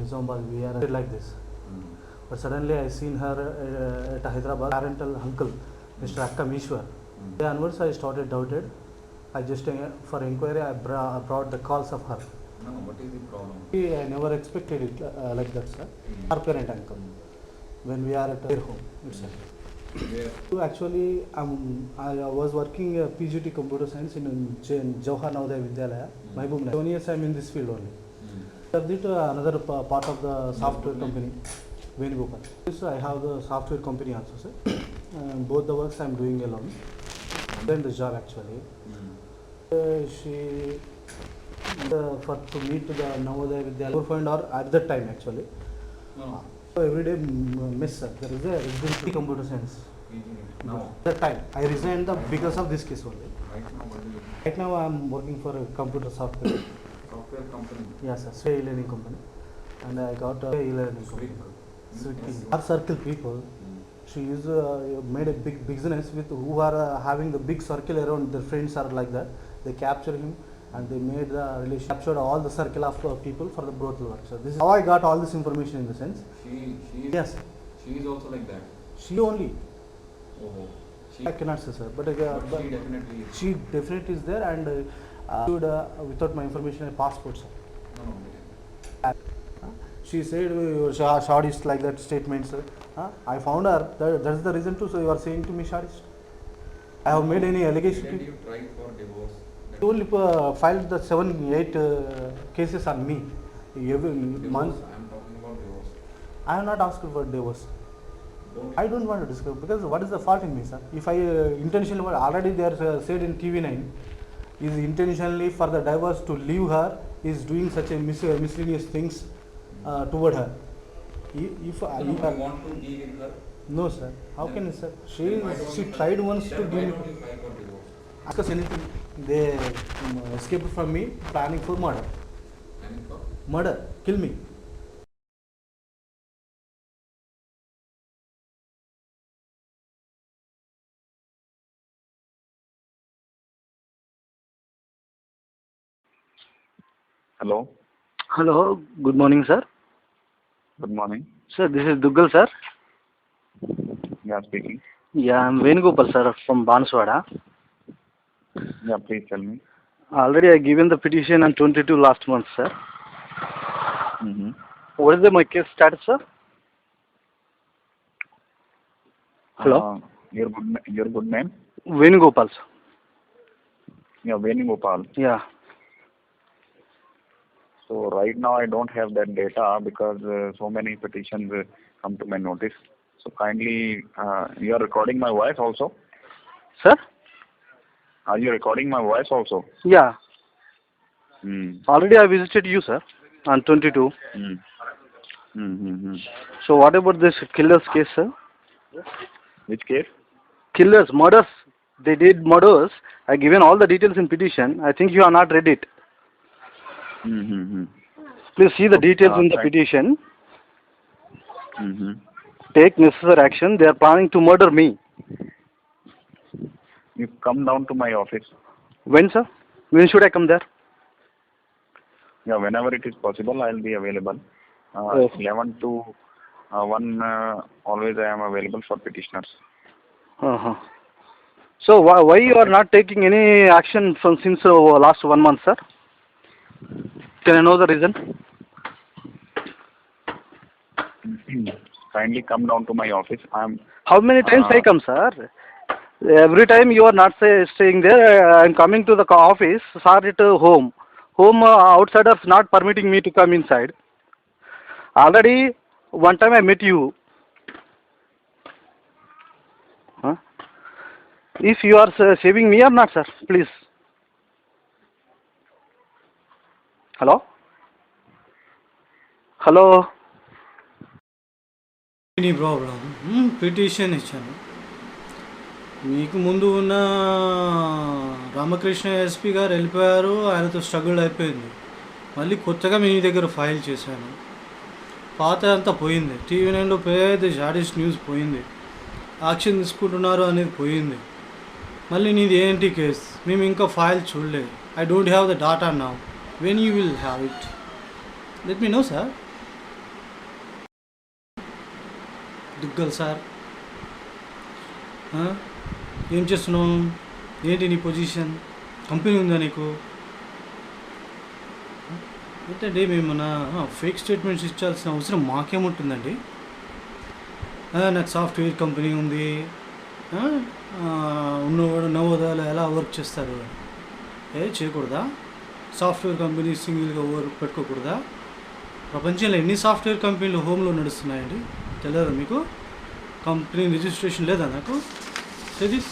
Nizamabad, we are like this. But suddenly I seen her at Hyderabad, parental uncle, Mr. Akka Mishwar. Then onwards I started doubted. I just for inquiry I brought the calls of her. No, what is the problem? I never expected it like that, sir. Our parent uncle, when we are at their home itself. Where? Actually, I was working PGT Computer Science in Jawahar Navodaya Vidyalaya, Mahbubnagar. 7 years I am in this field only. After that, another part of the software company, Venugopal. So I have the software company also, sir. Both the works I am doing alone. Then the job actually. She for to meet the Navodaya Vidyalaya friend or at that time actually. No. So every day miss, sir. There is a residency computer science. Now. That time I resigned because of this case only. Right now, what is it? Right now I am working for a computer software. Software company. Yes, sir. Sway e-learning company, and I got a e-learning company. Our circle people. She is made a big business with who are having the big circle around. Their friends are like that. They capture him and they made the relation. Captured all the circle of people for the brothel work. So this is how I got all this information in the sense. She is. Yes, She is also like that. she only. Oh. She. I cannot say, sir, but But she definitely is. she definitely is there, and without my information, a passport, sir. No, no. She said shardist like that statements. I found her. That's the reason too. So you are saying to me shardist? I have made any allegation. Didn't you try for divorce? She only filed the 7-8 cases on me. Every month. I am talking about divorce. I have not asked for divorce. Don't. I don't want to discuss because what is the fault in me, sir? If I intentionally, already they are said in TV9, is intentionally for the divorce to leave her, is doing such a miscellaneous things toward her. If No, I no, I want to be with her. no, sir, how Then- can sir? then why don't She you tried file- once to then why give don't you file for divorce? discuss anything. They escaped from me, planning for murder. Planning for? Murder, kill me. Hello. Hello, good morning, sir. Good morning. Sir, this is Duggal, sir. Yeah, speaking. Yeah, I'm Venugopal, sir, from Banswada. Yeah, please tell me. Already I given the petition on 22 last month, sir. Mm-hmm. What is my case status, sir? Hello? Your good name? Venugopal, sir. Yeah, Venugopal. Yeah. So right now I don't have that data because so many petitions come to my notice. So kindly, you are recording my voice also? Sir? Are you recording my voice also? Yeah. Mm. Already I visited you, sir, on 22. Mm. Mm-hmm. So what about this killers case, sir? Which case? Killers, murders. They did murders. I given all the details in petition. I think you have not read it. Mm-hmm. Please see the details in the right. petition. Mm-hmm. Take necessary action. They are planning to murder me. You come down to my office. When, sir? When should I come there? Yeah, whenever it is possible, I'll be available. Yes. 11 to 1, always I am available for petitioners. Uh-huh. So why you are not taking any action from since last 1 month, sir? Can I know the reason? Kindly come down to my office. How many times I come, sir? Every time you are not staying there. I am coming to the office, sir, at home. Home outsiders not permitting me to come inside. Already one time I met you. Huh? If you are saving me or not, sir, please. Hello? Hello? Any problem petition ఇచ్చాను. మీకు ముందు ఉన్న Ramakrishna SP గారు వెళ్ళిపోయారు, ఆయనతో struggle అయిపోయింది. మళ్ళీ కొత్తగా మీ దగ్గర ఫైల్ చేశాను. పాత అంతా పోయింది. TV9లో పెద్ద జాడిస్ట్ న్యూస్ పోయింది. యాక్షన్ తీసుకుంటున్నారు అనేది పోయింది. మళ్ళీ నీది ఏంటి కేస్? మేము ఇంకా ఫైల్ చూడలేదు. I don't have the data now. When you will have it, let me know, sir. దిగ్గలు సార్. ఏం చేస్తున్నావు? ఏంటి నీ పొజిషన్? కంపెనీ ఉందా నీకు? ఏంటండి మేమన్నా ఫేక్ స్టేట్మెంట్స్ ఇచ్చాల్సిన అవసరం మాకేముంటుందండి? నాకు సాఫ్ట్వేర్ కంపెనీ ఉంది, ఉన్నవాడు నవోదయాలు ఎలా వర్క్ చేస్తారు? చేయకూడదా? సాఫ్ట్వేర్ కంపెనీ సింగిల్గా వర్క్ పెట్టుకోకూడదా? ప్రపంచంలో ఎన్ని సాఫ్ట్వేర్ కంపెనీలు హోమ్లో నడుస్తున్నాయండి? తెలియదా మీకు? కంపెనీ రిజిస్ట్రేషన్ లేదా నాకు? సిరీస్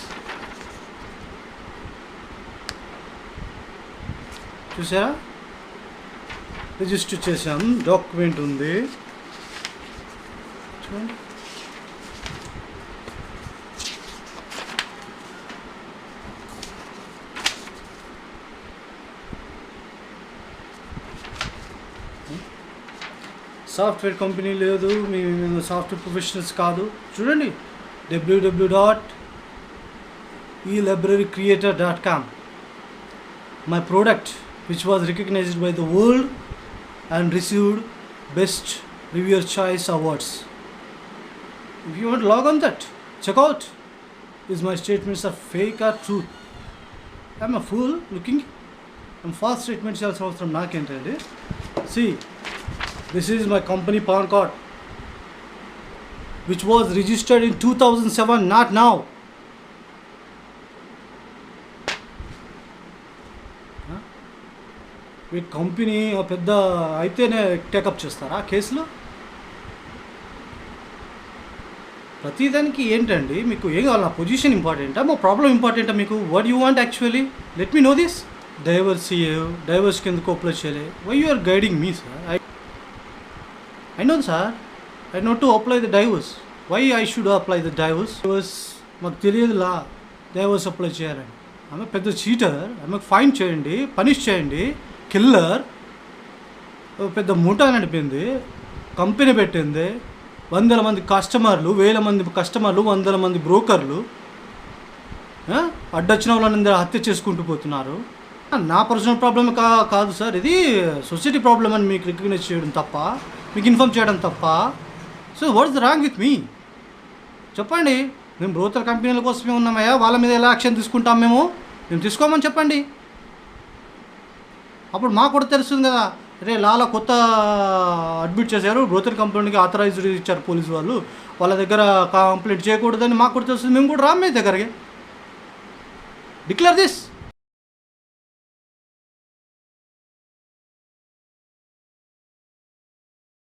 చూసారా? రిజిస్టర్ చేసాం, డాక్యుమెంట్ ఉంది చూడండి. సాఫ్ట్వేర్ కంపెనీ లేదు, మేము సాఫ్ట్వేర్ ప్రొఫెషనల్స్ కాదు. చూడండి, www.elibrarycreator.com. My product, which was recognized by the world and received Best Reviewer Choice Awards. If you want to log on that, check out. Is my statements are fake or truth? I'm a fool looking. I'm false statements also from nakentrandi. See, this is my company PAN card, which was registered in 2007, not now. Me company పెద్ద అయితేనే take up చేస్తారా కేసులు? ప్రతిదానికి ఏంటండి మీకు ఏం కావాలి? నా పొజిషన్ ఇంపార్టెంటా, మా ప్రాబ్లం ఇంపార్టెంటా మీకు? What you want actually? Let me know this. డైవర్స్కి ఎందుకు అప్లై చేయలే? Why you are guiding me sir? I know sir, I know to apply the divorce. Why I should apply the divorce? మాకు తెలియదు లా divorce apply చేయాలని. ఆమె పెద్ద cheater, ఆమెకు fine చేయండి, పనిష్ చేయండి. కిల్లర్, పెద్ద ముఠా నడిపింది, కంపెనీ పెట్టింది, 100 మంది కస్టమర్లు, 1000 మంది కస్టమర్లు, 100 మంది బ్రోకర్లు, అడ్డొచ్చిన వాళ్ళని హత్య చేసుకుంటూ పోతున్నారు. నా పర్సనల్ ప్రాబ్లమ్ కాదు సార్, ఇది సొసైటీ ప్రాబ్లమ్ అని మీకు రికగ్నైజ్ చేయడం తప్ప, మీకు ఇన్ఫార్మ్ చేయడం తప్ప. So what is the wrong with me? చెప్పండి. మేము బ్రోకర్ కంపెనీల కోసమే ఉన్నామయ్యా, వాళ్ళ మీద ఎలా యాక్షన్ తీసుకుంటాం మేము తీసుకోమని చెప్పండి. అప్పుడు మాకు కూడా తెలుస్తుంది కదా, రే లాలా కొత్త అడ్మిట్ చేశారు, బ్రోకర్ కంపెనీకి ఆథరైజ్డ్ ఇచ్చారు పోలీసు వాళ్ళు, వాళ్ళ దగ్గర కంప్లైంట్ చేయకూడదని మాకు కూడా తెలుస్తుంది. మేము కూడా రామ్ మీ దగ్గరికి. Declare this.